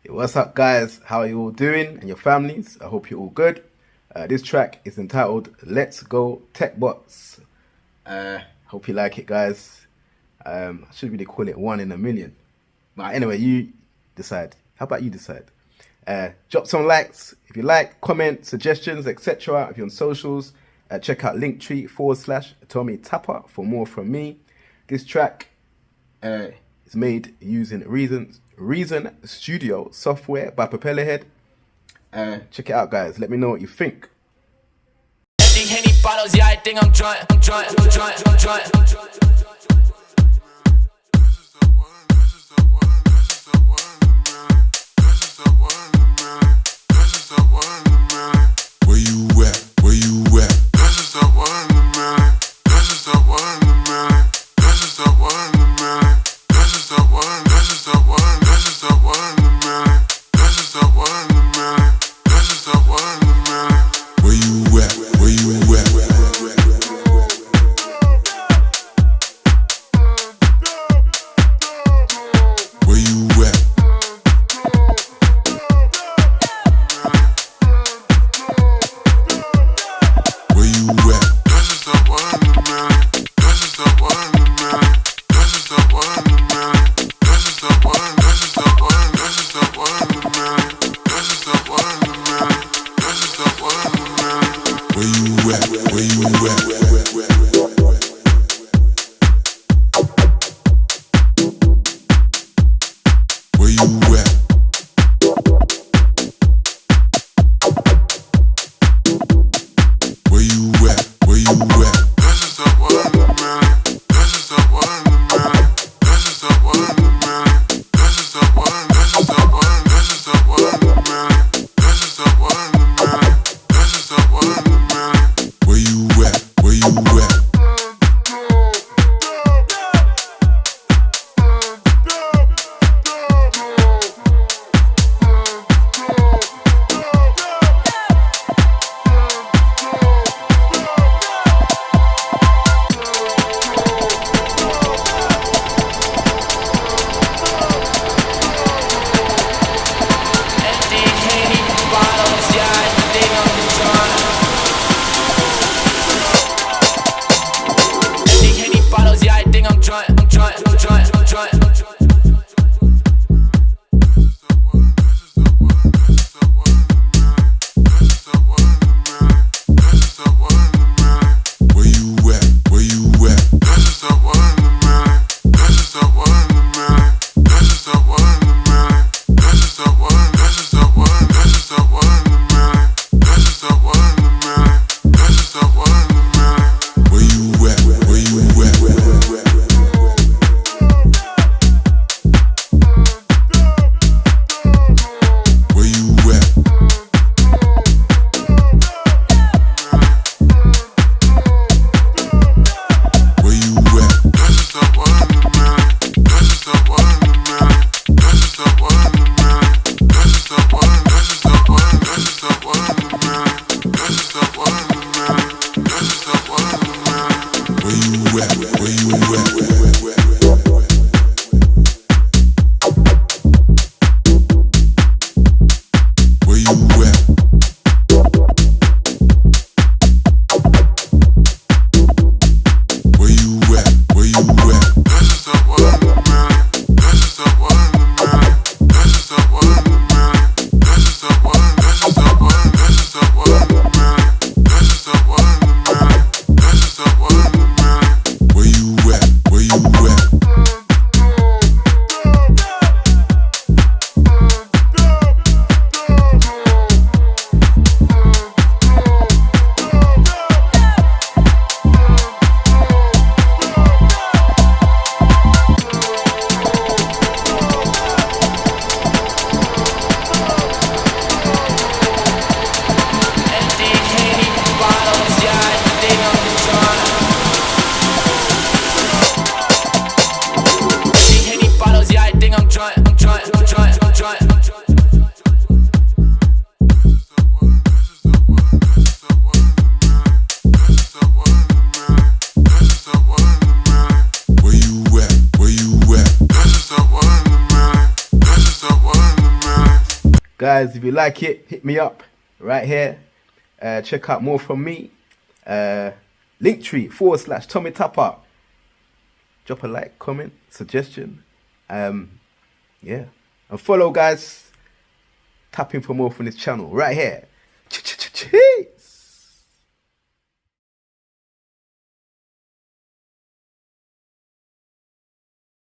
What's up, guys? How are you all doing and your families? I hope you're all good. This track is entitled Let's Go Tech Botz. Hope you like it, guys. I should really call it 1 in a million. But anyway, you decide. How about you decide? Drop some likes if you like, comment, suggestions, etc. If you're on socials, check out Linktr.ee/TommyTappah for more from me. This track is made using Reason Studio software by Propellerhead. Check it out, guys. Let me know what you think. Empty Henny bottles, yeah, I think I'm drunk. Where you at? Where you at? This is the one in a million. This is the one in a million. This is the one in a million. This is the one. This is the one. This is the one in a million. This is the one in a million. This is the one in a million. Where you at? Where you at? Guys, if you like it, hit me up right here. Check out more from me. Linktree.ee/TommyTappah. Drop a like, comment, suggestion. Yeah. And follow, guys. Tap in for more from this channel right here.